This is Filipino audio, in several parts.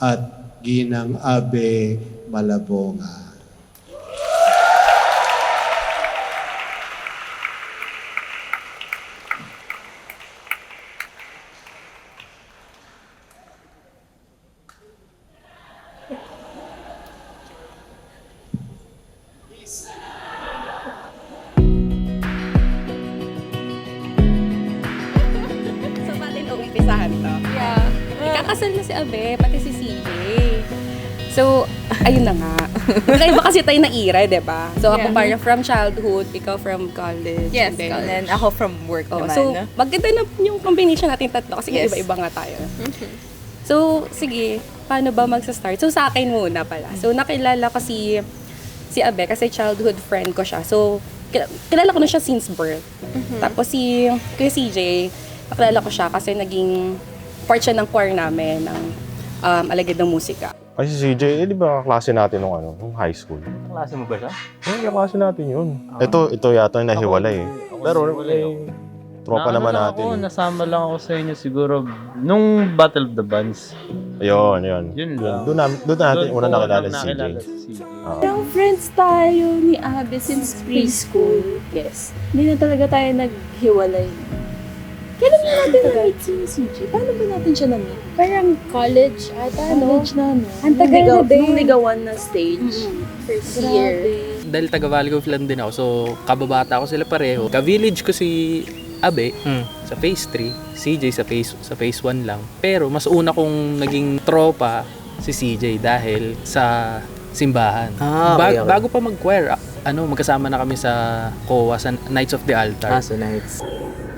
at Ginang Abe Malabonga. So, patin umpisahan to? Yeah. Ikakasal na si Abe, pati si CJ. So, ayun na nga. Magkaiba kasi tayo ng era, diba? So, ako Yeah. parang from childhood, ikaw from college. Yes, and then, and ako from work oh, naman. so, maganda na yung combination natin tatlo kasi Yes. iba-iba nga tayo. So, sige, paano ba magsa-start? So, sa akin muna pala. So, nakilala ko si Abe kasi childhood friend ko siya. So, kilala ko na siya since birth. Tapos si Kuya CJ, nakilala ko siya kasi naging part siya ng choir namin, ng Alagad ng Musika. Ay, si CJ, di ba klase natin nung nung high school? Klase mo ba siya? Ay, klase natin yun. Ito yata yung nahiwalay eh. Pero tropa naman natin. Ako, nasama lang ako sa inyo siguro nung Battle of the Bands. Yun. Yun lang. Doon natin una nakilala si CJ. nakilala si CJ. Parang friends tayo ni Abe since preschool. Yes. Hindi na talaga tayo naghiwalay. Kailan na natin na-meet si CJ? Paano ba natin siya na-meet? Parang college ata, no? College na, no? Ang tagal na din. Nung ligawan na stage. First year. Grabe. Dahil taga Valley of Land din ako, so kababata ko sila pareho. Ka-village ko si Abe sa phase 3, CJ sa phase 1 lang. Pero mas una kong naging tropa si CJ dahil sa simbahan. Okay. Bago pa mag-choir, magkasama na kami sa COA, sa Knights of the Altar. So nice.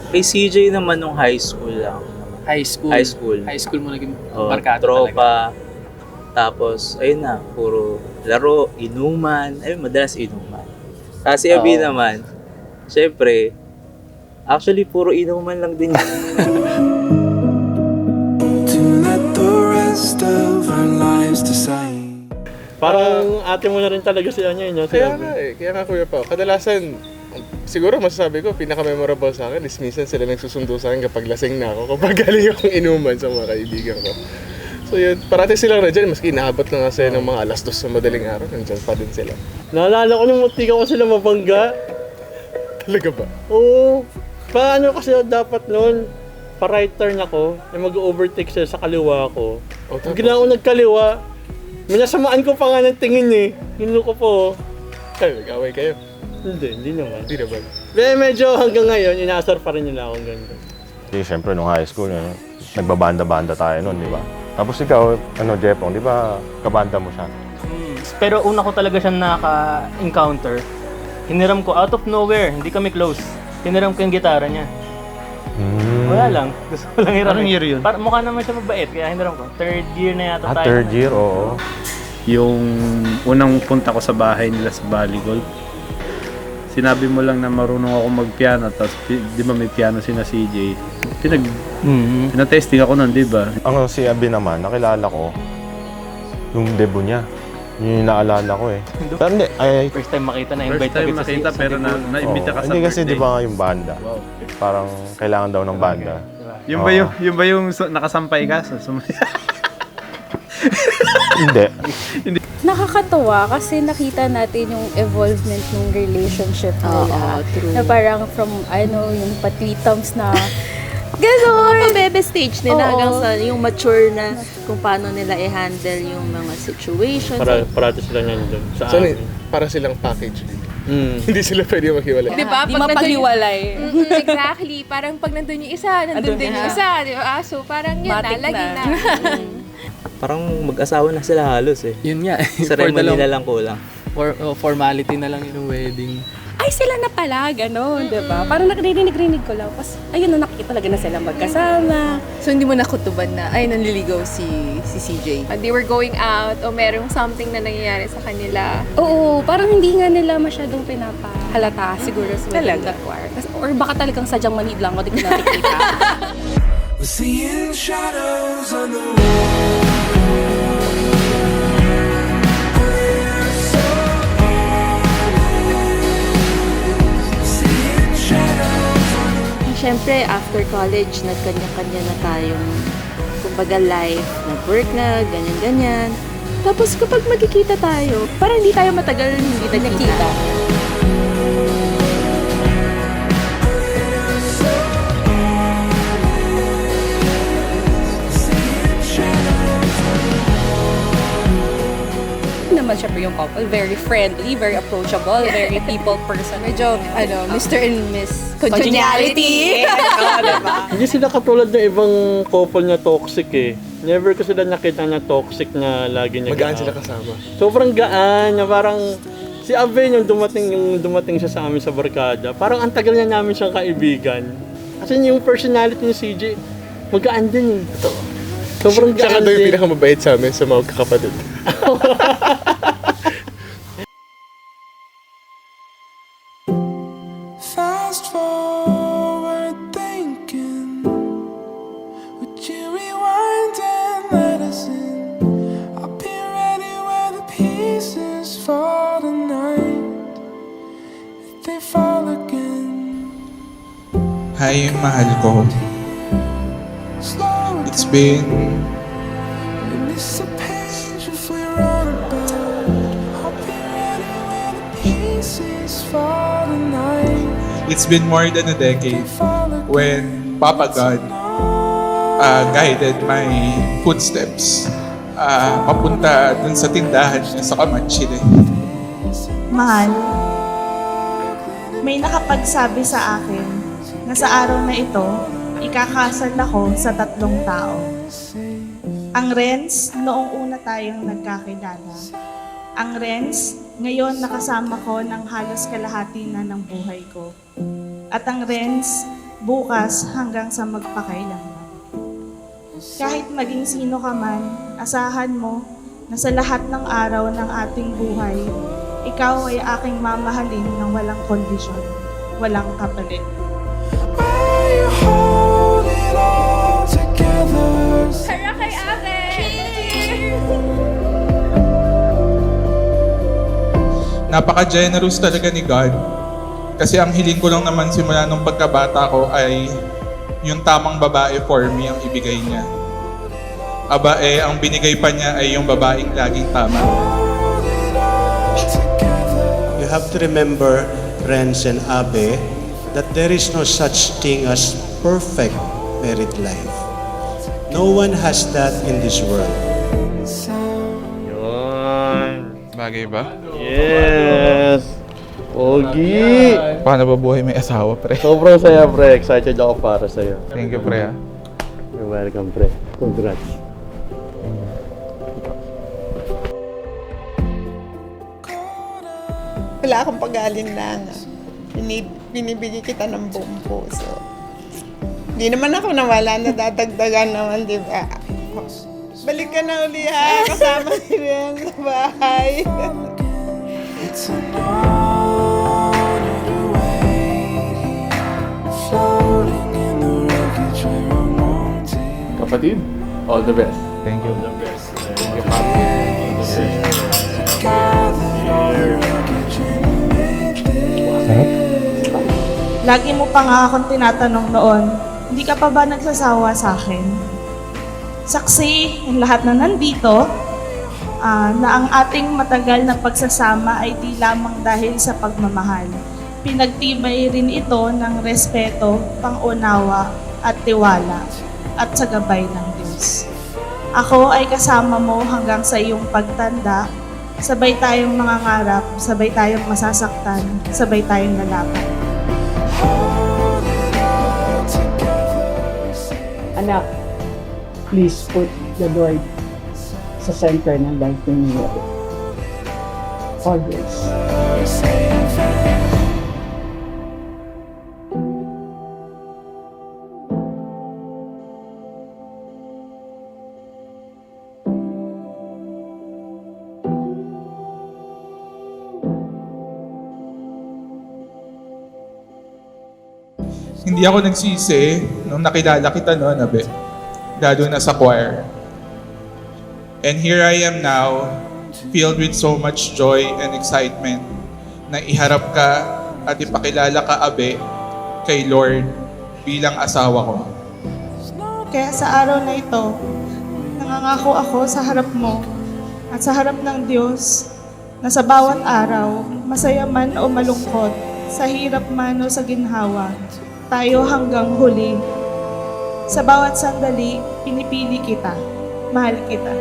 Kay CJ naman nung high school lang. High school. High school mo naging barkada talaga. Tropa. Tapos, ayun na, puro laro, inuman. Ayun, madalas inuman. Kasi Abi naman, syempre, actually, puro inuman lang din yun. Parang ate mo na rin talaga siya niya, no? Kaya nga Kuya Pao, kadalasan, siguro masasabi ko, pinaka-memorable sa akin is minsan sila nagsusundo sa akin kapag lasing na ako, kapag galing akong inuman sa mga kaibigan ko. So yun, parati silang nandiyan, maski nahabot na nga sila ng mga alas 2 sa madaling araw, nandiyan pa din sila. Naalala ko nung munti ko sila mabangga. Talaga ba? Oo. Paano kasi dapat noon, pa-right turn ako, ay mag-overtake siya sa kaliwa ko. O, Pag ginawa ko nagkaliwa, minasamaan ko pa nga ng tingin eh. Ginulo ko po. Nag-away kayo? Hindi naman. Hindi naman. Medyo hanggang ngayon, inaasar pa rin nila akong ganito. Siyempre, nung high school, nagbabanda-banda tayo nun, di ba? Tapos ikaw, Jepong, di ba kabanda mo siya? Pero una ko talaga siya naka-encounter. Hiniram ko out of nowhere, hindi kami close. Hiniram ko yung gitara niya. Wala lang, gusto ko lang hiram. Anong year yun? Mukha naman siya mabait, kaya hiniram ko. Third year na yata tayo. Third year, oo. Yung unang punta ko sa bahay nila sa Volleyball, sinabi mo lang na marunong ako mag-piano, tapos di ba may piano si na CJ? Pinatesting ako nun, di ba? Si Abi naman, nakilala ko, yung debut niya. Yun yung naalala ko eh. Pero hindi, First time makita, na-invite First time agad makita pero na-imbita ka sa hindi kasi birthday. di ba yung banda? Parang kailangan daw ng banda. Yung ba yung nakasampay ka? Hindi. Nakakatawa kasi nakita natin yung evolvement ng relationship nila. true. Na parang from, yung patwitams na gano'n. Bebe stage nila Oo. hanggang sa yung mature na kung paano nila i-handle yung mga situations. Parati sila niyan doon sa So, amin. para silang package dito. Hindi sila pwede maghiwalay. Di ba? Di Pag nandun mapaghiwalay. Exactly. Parang pag nandun yung isa, nandun din yung isa. Di ba? So, parang yun Matik na, lagi na. na. Parang mag-asawa na sila halos eh. Yun nga. Ceremony na lang kulang. Formality na lang yung wedding. Ay, sila na pala, gano'n, diba? Parang nakarinig-rinig ko lang. Tapos, ayun na, nakikita talaga na sila magkasama. So, hindi mo nakutuban na, ay, nanliligaw si CJ. They were going out o merong something na nangyayari sa kanila. Oo, parang hindi nga nila masyadong pinapahalata siguro sa Talaga? choir. Or baka talagang sadyang manid lang, hindi ko nakikita. Siyempre, after college, nagkanya-kanya na tayong, kumbaga life, nag-work na, ganyan-ganyan. Tapos kapag magkikita tayo, parang hindi tayo matagal hindi nagkita. Naman syempre yung couple, very friendly, very approachable, very people person. Medyo, Mr. and Miss Congeniality. Hindi sila katulad ng ibang couple na toxic eh. Never ko sila nakita na toxic na lagi niya Magaan sila kasama. Sobrang gaan, na parang si Abe yung dumating siya sa amin sa barkada. Parang ang tagal niya namin siyang kaibigan. Kasi yung personality ni CJ, magaan din eh. Totoo. Sobrang Siya gaan daw yung din. pinakamabait sa amin sa mga kakapatid. Fast forward thinking, would you rewind and let us in? I'll be ready where the pieces fall tonight, if they fall again. Hi, mahal ko. It's been We miss a page if we run about. I'll be ready where the pieces fall tonight. It's been more than a decade when Papa God guided my footsteps papunta dun sa tindahan niya sa Kamatchile. Mahal, may nakapagsabi sa akin na sa araw na ito, ikakasal ako sa 3 tao. Ang Renz, noong una tayong nagkakilala. Ang Renz, ngayon nakasama ko ng halos kalahati na ng buhay ko. At ang Renz, bukas hanggang sa magpakailanman. Kahit maging sino ka man, asahan mo na sa lahat ng araw ng ating buhay, ikaw ay aking mamahalin ng walang kondisyon, walang kapalit. Tara kay Ate! Napaka-generous talaga ni God. Kasi ang hiling ko lang naman simula nung pagkabata ko ay yung tamang babae for me ang ibigay niya. Aba ang binigay pa niya ay yung babaeng laging tama. You have to remember, Renz and Abe, that there is no such thing as perfect married life. No one has that in this world. Bagay ba? Yes! Pogi! Paano ba buhay may asawa, pre? Sobrang saya, pre. Excited ako para sa'yo. Thank you, pre. You're welcome, pre. Congrats. Wala akong pag-aalinlangan. Binibigay kita ng buong puso. Hindi naman ako nawala, nadadagdagan naman, di ba? Balik ka na uli ha, kasama si Ren sa bahay. Kapatid, all the best. Thank you. All the best. Thank you, Papa. Lagi mo pa nga akong tinatanong noon, hindi ka pa ba nagsasawa sa akin? Saksi, yung lahat na nandito, na ang ating matagal na pagsasama ay di lamang dahil sa pagmamahal. Pinagtibay rin ito ng respeto, pangunawa at tiwala at sa gabay ng Diyos. Ako ay kasama mo hanggang sa iyong pagtanda, sabay tayong mangangarap, sabay tayong masasaktan, sabay tayong lalaban. Anak, please put the Lord sa center ng life ninyo. Always. Hindi ako nagsisi nung nakilala kita noon, Abe. Lalo na sa choir. And here I am now, filled with so much joy and excitement na iharap ka at ipakilala ka, Abe, kay Lord bilang asawa ko. Kaya sa araw na ito, Nangangako ako sa harap mo at sa harap ng Diyos na sa bawat araw, masaya man o malungkot, sa hirap man o sa ginhawa, tayo hanggang huli. Sa bawat sandali, pinipili kita, mahal kita.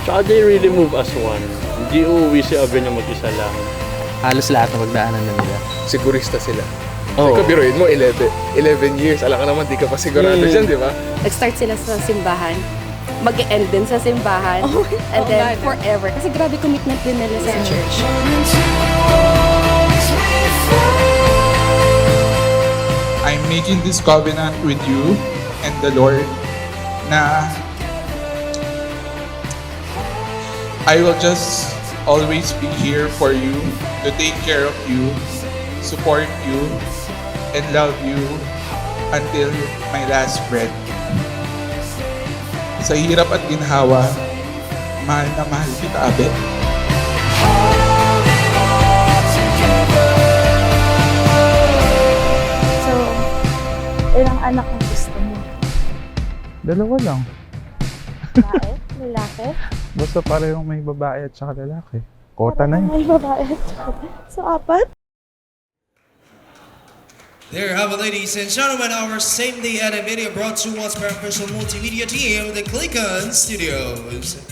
Tsaka they really move as one. Hindi uuwi si Abe na mag-isa lang. Halos lahat ng pagdaanan na nila. Sigurista sila. Oo. Ikaw, biruin mo, 11 years. Alam ka naman, di ka pa sigurado dyan, di ba? Nag-start sila sa simbahan, mag-end din sa simbahan, and then forever. Kasi grabe commitment din nila sa church. I'm making this covenant with you and the Lord na I will just always be here for you, to take care of you, support you, and love you until my last breath. Sa hirap at ginhawa, mahal na mahal kita, Abe. So, ilang anak ang gusto mo? Dalawa lang. Babae? Lalaki? Basta parehong may babae at saka lalaki. Kota na yun. May babae. So, apat? There you have it, ladies and gentlemen, our same day edit video brought to us by our official multimedia team, the Click On Studios.